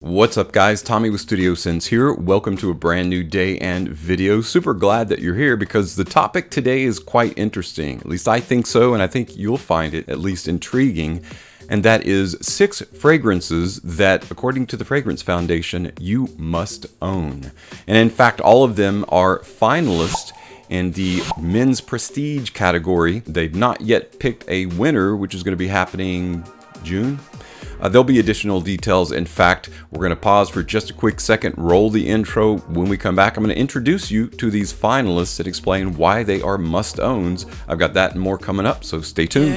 What's up guys, Tommy with Studio Sense here. Welcome to a brand new day and video. Super glad that you're here because the topic today is quite interesting. At least I think so, and I think you'll find it at least intriguing. And that is 6 fragrances that, according to the Fragrance Foundation, you must own. And in fact, all of them are finalists in the men's prestige category. They've not yet picked a winner, which is going to be happening June. There'll be additional details. In fact, we're going to pause for just a quick second, roll the intro. When we come back, I'm going to introduce you to these finalists and explain why they are must-owns. I've got that and more coming up, so stay tuned.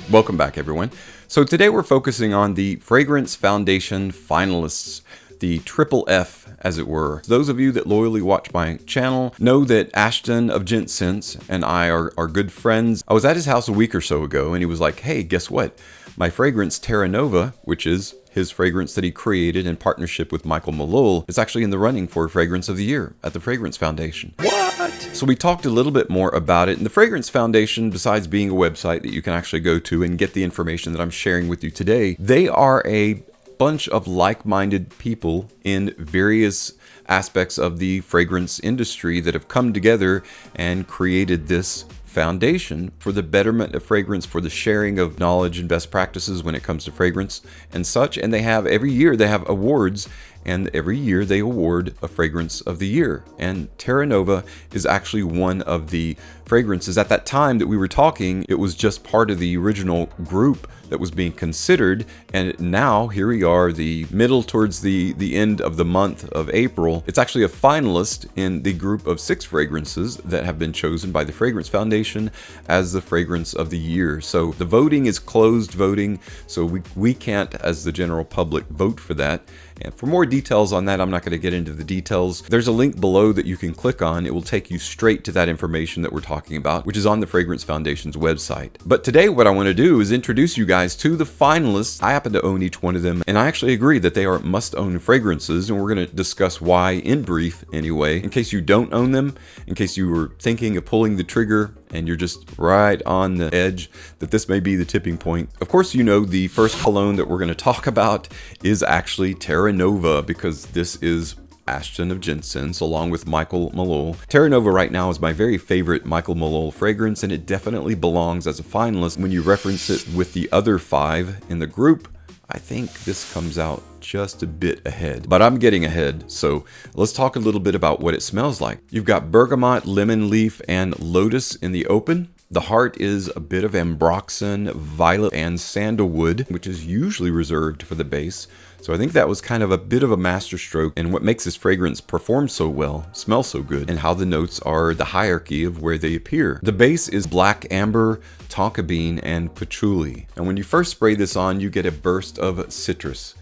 Welcome back, everyone. So today we're focusing on the Fragrance Foundation finalists, the triple F, as it were. Those of you that loyally watch my channel know that Ashton of Gent Sense and I are good friends. I was at his house a week or so ago and he was like, hey, guess what? My fragrance Terra Nova, which is his fragrance that he created in partnership with Michael Malol, is actually in the running for Fragrance of the Year at the Fragrance Foundation. What? So we talked a little bit more about it. And the Fragrance Foundation, besides being a website that you can actually go to and get the information that I'm sharing with you today, they are a bunch of like-minded people in various aspects of the fragrance industry that have come together and created this foundation for the betterment of fragrance, for the sharing of knowledge and best practices when it comes to fragrance and such. And they have, every year they have awards, and every year they award a fragrance of the year. And Terra Nova is actually one of the fragrances. At that time that we were talking, it was just part of the original group that was being considered, and now here we are, the middle towards the end of the month of April. It's actually a finalist in the group of 6 fragrances that have been chosen by the Fragrance Foundation as the fragrance of the year. So the voting is closed voting, so we can't, as the general public, vote for that. And for more details on that, I'm not going to get into the details. There's a link below that you can click on. It will take you straight to that information that we're talking about, which is on the Fragrance Foundation's website. But today what I want to do is introduce you guys to the finalists. I happen to own each one of them, and I actually agree that they are must-own fragrances, and we're going to discuss why in brief anyway, in case you don't own them, in case you were thinking of pulling the trigger and you're just right on the edge that this may be the tipping point. Of course, you know the first cologne that we're going to talk about is actually Terra Nova, because this is Ashton of Gent Sense along with Michael Malol. Terra Nova right now is my very favorite Michael Malol fragrance, and it definitely belongs as a finalist. When you reference it with the other 5 in the group, I think this comes out just a bit ahead, but I'm getting ahead. So let's talk a little bit about what it smells like. You've got bergamot, lemon leaf, and lotus in the open. The heart is a bit of ambroxan, violet, and sandalwood, which is usually reserved for the base. So I think that was kind of a bit of a masterstroke, and what makes this fragrance perform so well, smell so good, and how the notes are the hierarchy of where they appear. The base is black amber, tonka bean, and patchouli. And when you first spray this on, you get a burst of citrus.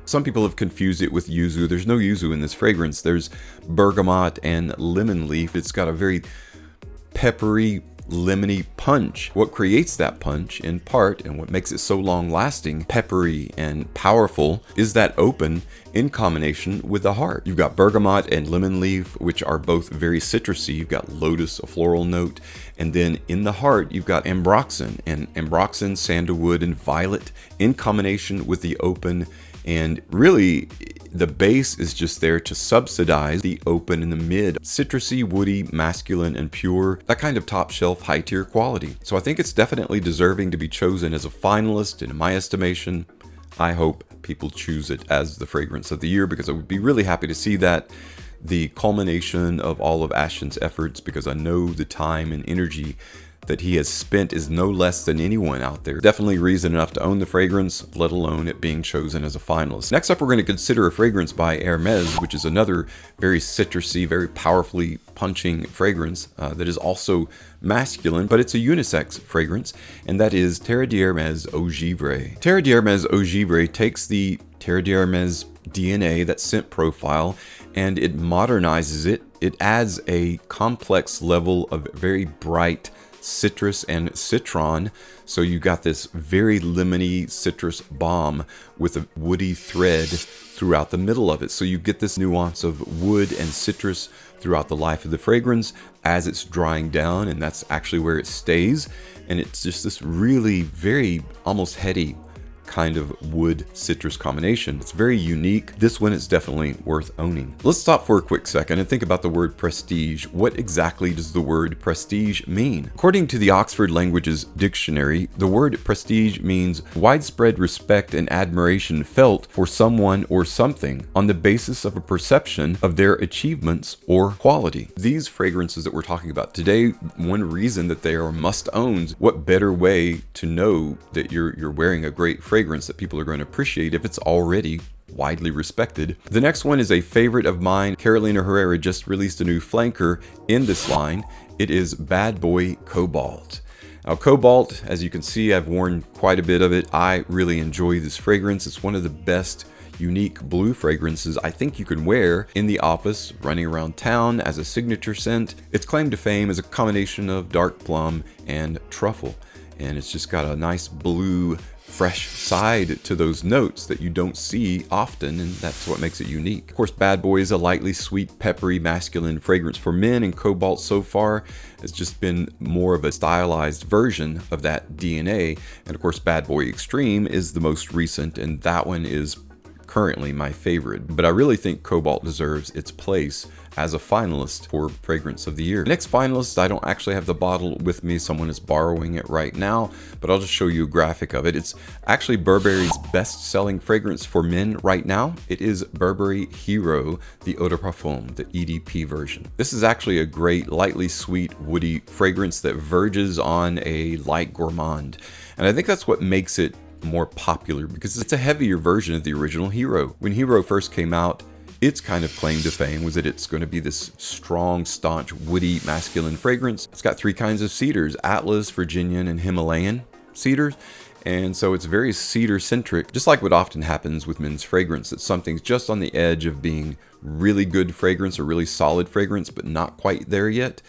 Some people have confused it with yuzu. There's no yuzu in this fragrance. There's bergamot and lemon leaf. It's got a very peppery, lemony punch. What creates that punch in part, and what makes it so long lasting, peppery and powerful, is that open in combination with the heart. You've got bergamot and lemon leaf, which are both very citrusy. You've got lotus, a floral note, and then in the heart you've got ambroxan, sandalwood, and violet in combination with the open. And really, the base is just there to subsidize the open in the mid. Citrusy, woody, masculine, and pure. That kind of top shelf, high tier quality. So I think it's definitely deserving to be chosen as a finalist, and in my estimation, I hope people choose it as the fragrance of the year, because I would be really happy to see that. The culmination of all of Ashton's efforts, because I know the time and energy that he has spent is no less than anyone out there. Definitely reason enough to own the fragrance, let alone it being chosen as a finalist. Next up, we're going to consider a fragrance by Hermes, which is another very citrusy, very powerfully punching fragrance that is also masculine, but it's a unisex fragrance, and that is Terra Hermes Eau Givre. Terra Hermes Eau Givre takes the Terra Hermes DNA, that scent profile, and it modernizes it it adds a complex level of very bright citrus and citron. So you got this very lemony citrus balm with a woody thread throughout the middle of it. So you get this nuance of wood and citrus throughout the life of the fragrance as it's drying down, and that's actually where it stays. And it's just this really very almost heady kind of wood citrus combination. It's very unique. This one is definitely worth owning. Let's stop for a quick second and think about the word prestige. What exactly does the word prestige mean? According to the Oxford Languages Dictionary, the word prestige means widespread respect and admiration felt for someone or something on the basis of a perception of their achievements or quality. These fragrances that we're talking about today, one reason that they are must-owns, what better way to know that you're wearing a great fragrance that people are going to appreciate if it's already widely respected. The next one is a favorite of mine. Carolina Herrera just released a new flanker in this line. It is Bad Boy Cobalt. Now, Cobalt, as you can see, I've worn quite a bit of it. I really enjoy this fragrance. It's one of the best unique blue fragrances I think you can wear in the office, running around town as a signature scent. Its claim to fame is a combination of dark plum and truffle, and it's just got a nice blue fresh side to those notes that you don't see often, and that's what makes it unique. Of course, Bad Boy is a lightly sweet, peppery, masculine fragrance for men, and Cobalt so far has just been more of a stylized version of that DNA. And of course, Bad Boy Extreme is the most recent, and that one is currently my favorite, but I really think Cobalt deserves its place as a finalist for Fragrance of the Year. Next finalist, I don't actually have the bottle with me, someone is borrowing it right now, but I'll just show you a graphic of it. It's actually Burberry's best-selling fragrance for men right now. It is Burberry Hero, the Eau de Parfum, the EDP version. This is actually a great, lightly sweet, woody fragrance that verges on a light gourmand, and I think that's what makes it more popular, because it's a heavier version of the original Hero. When Hero first came out, its kind of claim to fame was that it's going to be this strong, staunch, woody, masculine fragrance. It's got 3 kinds of cedars: Atlas, Virginian, and Himalayan cedars. And so it's very cedar-centric, just like what often happens with men's fragrance, that something's just on the edge of being really good fragrance or really solid fragrance, but not quite there yet.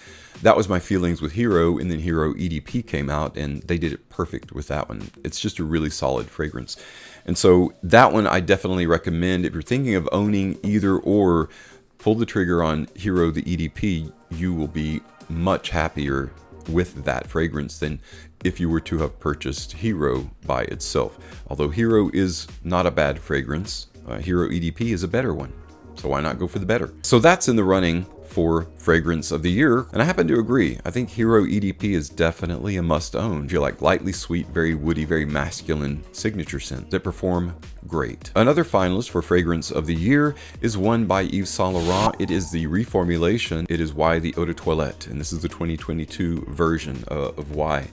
That was my feelings with Hero, and then Hero EDP came out, and they did it perfect with that one. It's just a really solid fragrance. And so that one I definitely recommend. If you're thinking of owning either or, pull the trigger on Hero the EDP. You will be much happier with that fragrance than if you were to have purchased Hero by itself. Although Hero is not a bad fragrance, Hero EDP is a better one. So why not go for the better? So that's in the running for Fragrance of the Year, and I happen to agree. I think Hero EDP is definitely a must-own. If you like lightly sweet, very woody, very masculine signature scents that perform great. Another finalist for Fragrance of the Year is one by Yves Saint Laurent. It is the reformulation. It is Y the Eau de Toilette, and this is the 2022 version of Y.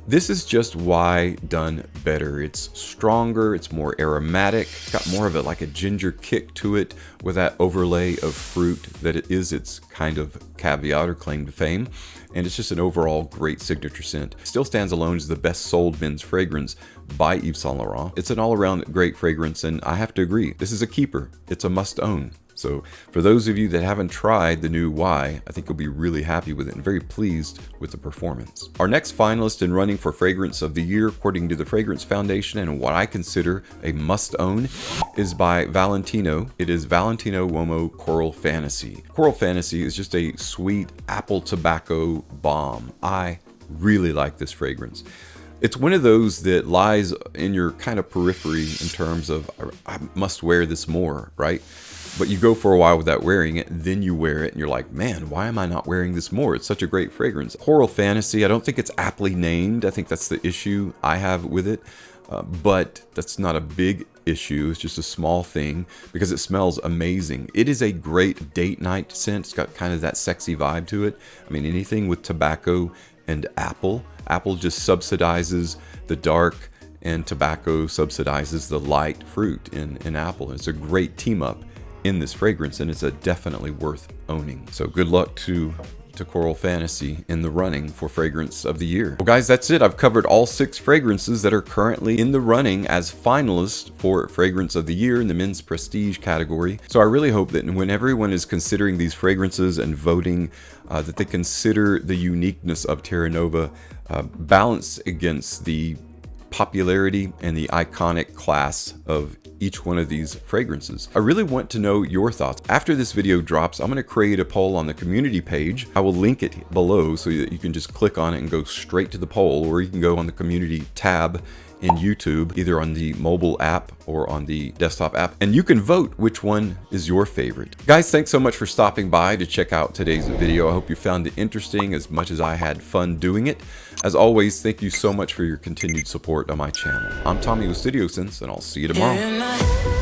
This is just Y done better. It's stronger, it's more aromatic, it's got more of a like a ginger kick to it with that overlay of fruit that it is its kind of caveat or claim to fame. And it's just an overall great signature scent. Still stands alone as the best sold men's fragrance by Yves Saint Laurent. It's an all-around great fragrance, and I have to agree, this is a keeper. It's a must-own. So for those of you that haven't tried the new Y, I think you'll be really happy with it and very pleased with the performance. Our next finalist in running for Fragrance of the Year, according to the Fragrance Foundation, and what I consider a must-own, is by Valentino. It is Valentino Uomo Coral Fantasy. Coral Fantasy is just a sweet apple tobacco bomb. I really like this fragrance. It's one of those that lies in your kind of periphery in terms of, I must wear this more, right? But you go for a while without wearing it, then you wear it and you're like, man, why am I not wearing this more? It's such a great fragrance. Coral Fantasy, I don't think it's aptly named. I think that's the issue I have with it. But that's not a big issue. It's just a small thing because it smells amazing. It is a great date night scent. It's got kind of that sexy vibe to it. I mean, anything with tobacco and apple. Apple just subsidizes the dark, and tobacco subsidizes the light fruit in apple. It's a great team up in this fragrance, and it's definitely worth owning. So good luck to to Coral Fantasy in the running for Fragrance of the Year. Well guys, that's it. I've covered all 6 fragrances that are currently in the running as finalists for Fragrance of the Year in the men's prestige category. So I really hope that when everyone is considering these fragrances and voting, that they consider the uniqueness of Terra Nova balanced against the popularity and the iconic class of each one of these fragrances. I really want to know your thoughts. After this video drops, I'm going to create a poll on the community page. I will link it below so that you can just click on it and go straight to the poll, or you can go on the community tab in YouTube, either on the mobile app or on the desktop app, and you can vote which one is your favorite. Guys, thanks so much for stopping by to check out today's video. I hope you found it interesting as much as I had fun doing it. As always, thank you so much for your continued support on my channel. I'm Tommy with Studio Sense, and I'll see you tomorrow.